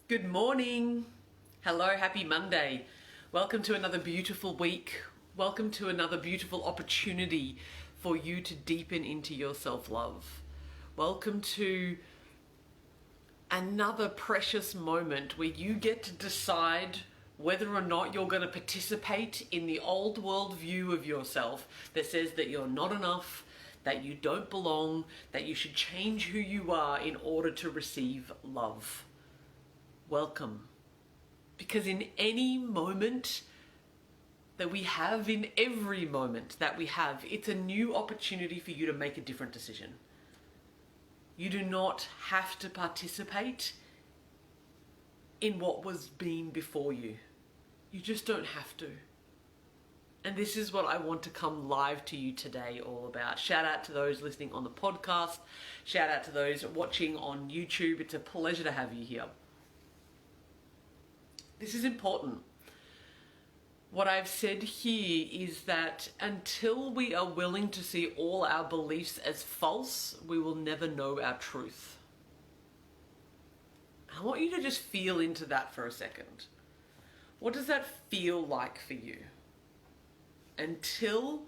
Good morning. Hello, happy Monday. Welcome to another beautiful week. Welcome to another beautiful opportunity for you to deepen into your self-love. Welcome to another precious moment where you get to decide whether or not you're going to participate in the old world view of yourself that says that you're not enough, that you don't belong, that you should change who you are in order to receive love. Welcome. Because in any moment that we have, in every moment that we have, it's a new opportunity for you to make a different decision. You do not have to participate in what was being before you. You just don't have to. And this is what I want to come live to you today all about. Shout out to those listening on the podcast. Shout out to those watching on YouTube. It's a pleasure to have you here. This is important. What I've said here is that until we are willing to see all our beliefs as false, we will never know our truth. I want you to just feel into that for a second. What does that feel like for you? Until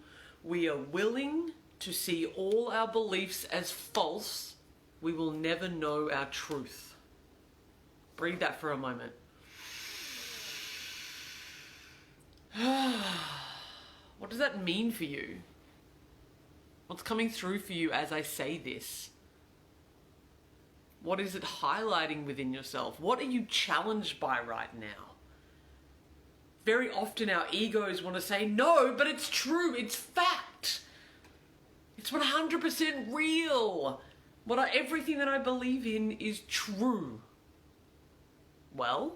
we are willing to see all our beliefs as false, we will never know our truth. Breathe that for a moment. What does that mean for you? What's coming through for you as I say this? What is it highlighting within yourself? What are you challenged by right now? Very often our egos want to say, no, but it's true, it's fact. It's 100% real. Everything that I believe in is true. Well,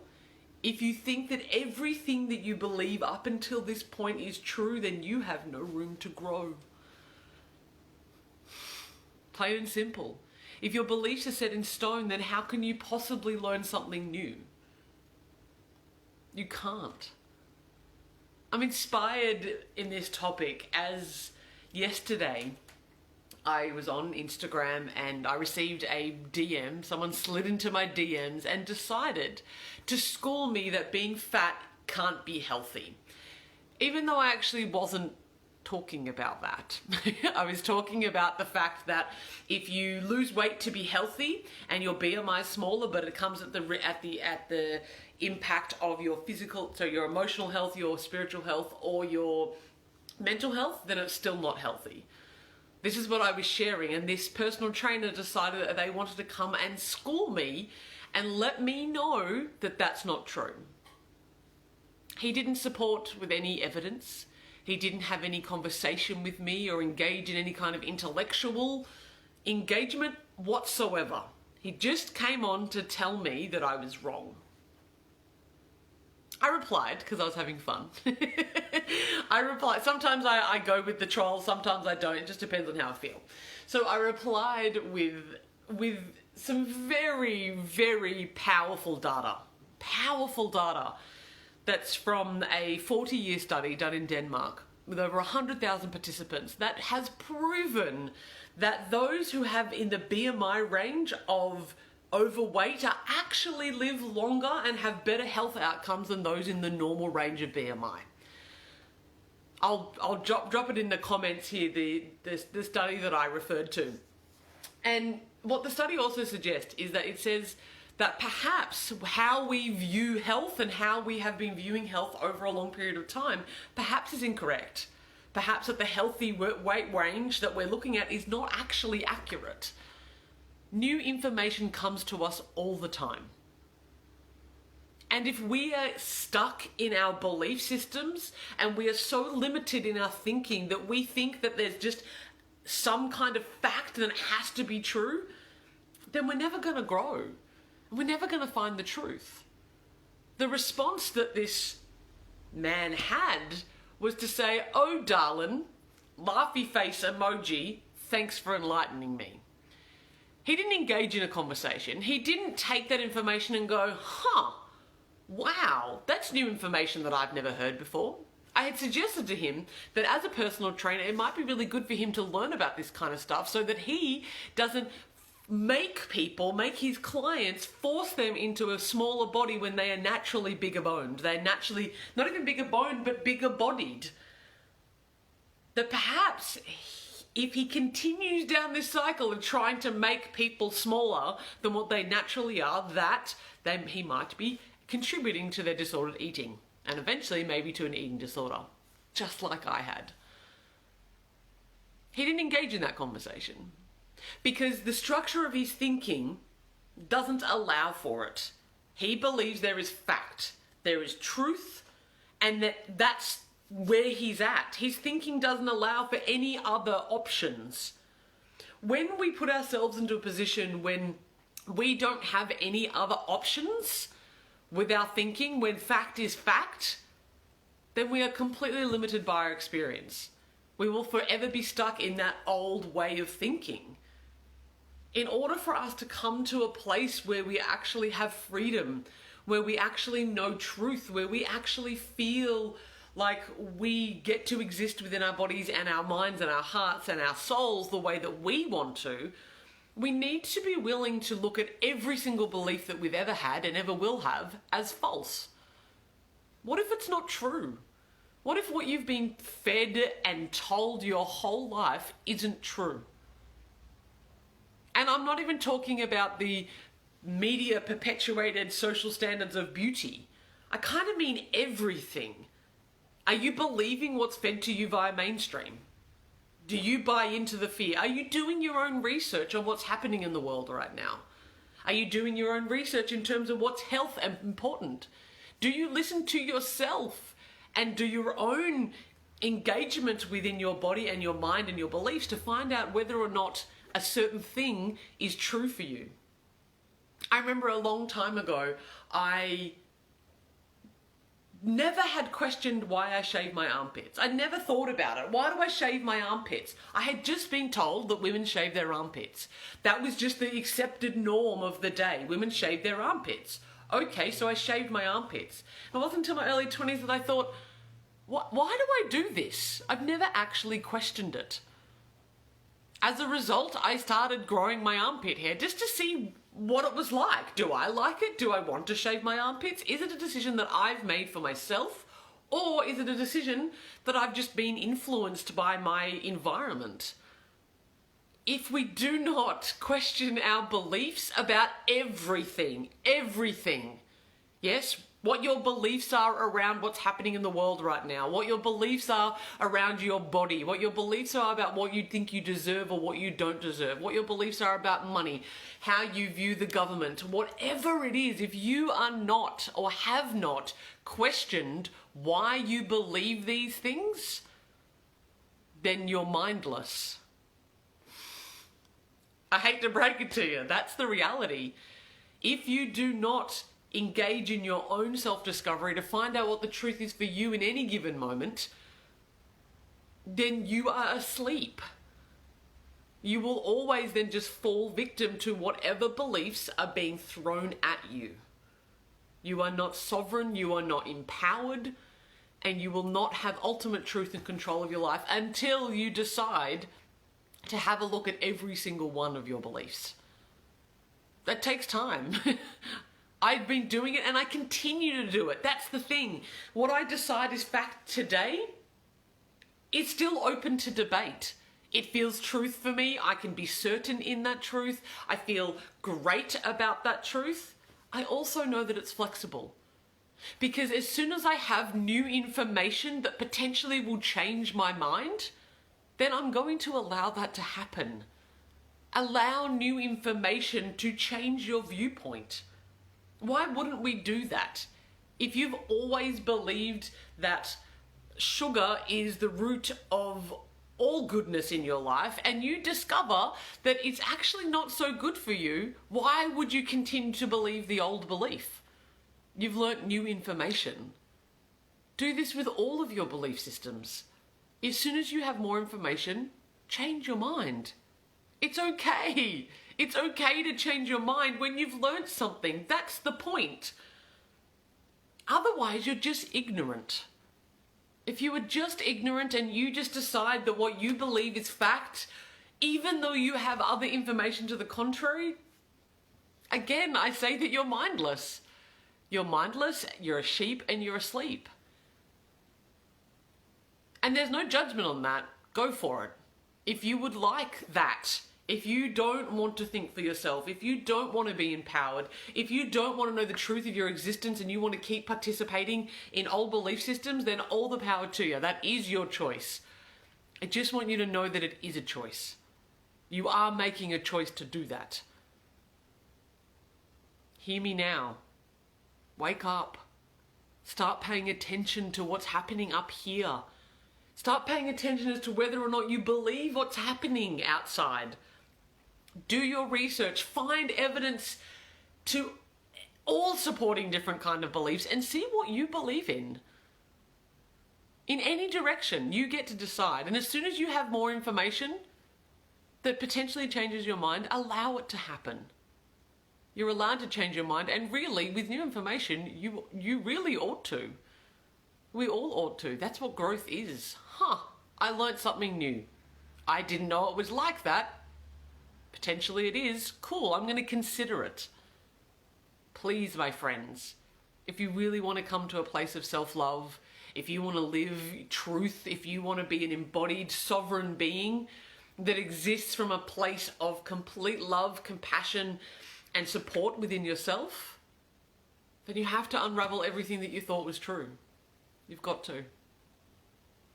if you think that everything that you believe up until this point is true, then you have no room to grow. Plain and simple. If your beliefs are set in stone, then how can you possibly learn something new? You can't. I'm inspired in this topic as yesterday I was on Instagram and I received a DM. Someone slid into my DMs and decided to school me that being fat can't be healthy. Even though I actually wasn't talking about that. I was talking about the fact that if you lose weight to be healthy and your BMI is smaller, but it comes at the impact of your physical, so your emotional health, your spiritual health, or your mental health, then it's still not healthy. This is what I was sharing, and this personal trainer decided that they wanted to come and school me and let me know that that's not true. He didn't support with any evidence. He didn't have any conversation with me or engage in any kind of intellectual engagement whatsoever. He just came on to tell me that I was wrong. I replied because I was having fun. I replied. Sometimes I go with the troll, sometimes I don't. It just depends on how I feel. So I replied with some very, very powerful data. Powerful data that's from a 40-year study done in Denmark with over 100,000 participants that has proven that those who have in the BMI range of overweight are actually live longer and have better health outcomes than those in the normal range of BMI. I'll drop it in the comments here, the study that I referred to. And what the study also suggests is that it says that perhaps how we view health and how we have been viewing health over a long period of time perhaps is incorrect. Perhaps that the healthy weight range that we're looking at is not actually accurate. New information comes to us all the time. And if we are stuck in our belief systems and we are so limited in our thinking that we think that there's just some kind of fact that has to be true, then we're never going to grow. We're never going to find the truth. The response that this man had was to say, "Oh, darling, laughy face emoji, thanks for enlightening me." He didn't engage in a conversation. He didn't take that information and go, wow, that's new information that I've never heard before. I had suggested to him that as a personal trainer, it might be really good for him to learn about this kind of stuff so that he doesn't make his clients, force them into a smaller body when they are naturally bigger boned. They're naturally not even bigger boned, but bigger bodied. That perhaps if he continues down this cycle of trying to make people smaller than what they naturally are, that then he might be contributing to their disordered eating and eventually maybe to an eating disorder, just like I had. He didn't engage in that conversation because the structure of his thinking doesn't allow for it. He believes there is fact, there is truth, and that's where he's at. His thinking doesn't allow for any other options. When we put ourselves into a position when we don't have any other options with our thinking, when fact is fact, then we are completely limited by our experience. We will forever be stuck in that old way of thinking. In order for us to come to a place where we actually have freedom, where we actually know truth, where we actually feel like we get to exist within our bodies and our minds and our hearts and our souls the way that we want to, we need to be willing to look at every single belief that we've ever had and ever will have as false. What if it's not true? What if what you've been fed and told your whole life isn't true? And I'm not even talking about the media perpetuated social standards of beauty. I kind of mean everything. Are you believing what's fed to you via mainstream? Do you buy into the fear? Are you doing your own research on what's happening in the world right now? Are you doing your own research in terms of what's health and important? Do you listen to yourself and do your own engagement within your body and your mind and your beliefs to find out whether or not a certain thing is true for you? I remember a long time ago, I never had questioned why I shave my armpits. I never thought about it. Why do I shave my armpits? I had just been told that women shave their armpits. That was just the accepted norm of the day. Women shave their armpits. Okay, so I shaved my armpits. It wasn't until my early 20s that I thought, why do I do this? I've never actually questioned it. As a result, I started growing my armpit hair just to see what it was like. Do I like it? Do I want to shave my armpits? Is it a decision that I've made for myself? Or is it a decision that I've just been influenced by my environment? If we do not question our beliefs about everything, yes, what your beliefs are around what's happening in the world right now, what your beliefs are around your body, what your beliefs are about what you think you deserve or what you don't deserve, what your beliefs are about money, how you view the government, whatever it is, if you are not or have not questioned why you believe these things, then you're mindless. I hate to break it to you, that's the reality. If you do not engage in your own self-discovery to find out what the truth is for you in any given moment, then you are asleep. You will always then just fall victim to whatever beliefs are being thrown at you. You are not sovereign, you are not empowered, and you will not have ultimate truth and control of your life until you decide to have a look at every single one of your beliefs. That takes time. I've been doing it and I continue to do it. That's the thing. What I decide is fact today, it's still open to debate. It feels truth for me. I can be certain in that truth. I feel great about that truth. I also know that it's flexible. Because as soon as I have new information that potentially will change my mind, then I'm going to allow that to happen. Allow new information to change your viewpoint. Why wouldn't we do that? If you've always believed that sugar is the root of all goodness in your life and you discover that it's actually not so good for you, why would you continue to believe the old belief? You've learnt new information. Do this with all of your belief systems. As soon as you have more information, change your mind. It's okay. It's okay to change your mind when you've learnt something. That's the point. Otherwise, you're just ignorant. If you are just ignorant and you just decide that what you believe is fact even though you have other information to the contrary, again, I say that you're mindless. You're mindless, you're a sheep, and you're asleep. And there's no judgment on that. Go for it. If you would like that, if you don't want to think for yourself, if you don't want to be empowered, if you don't want to know the truth of your existence and you want to keep participating in old belief systems, then all the power to you. That is your choice. I just want you to know that it is a choice. You are making a choice to do that. Hear me now. Wake up. Start paying attention to what's happening up here. Start paying attention as to whether or not you believe what's happening outside. Do your research. Find evidence to all supporting different kind of beliefs and see what you believe in. In any direction, you get to decide. And as soon as you have more information that potentially changes your mind, allow it to happen. You're allowed to change your mind, and really, with new information, you really ought to. We all ought to. That's what growth is. I learnt something new. I didn't know it was like that. Potentially it is. Cool, I'm going to consider it. Please, my friends, if you really want to come to a place of self-love, if you want to live truth, if you want to be an embodied sovereign being that exists from a place of complete love, compassion, and support within yourself, then you have to unravel everything that you thought was true. You've got to.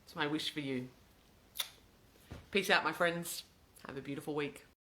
It's my wish for you. Peace out, my friends. Have a beautiful week.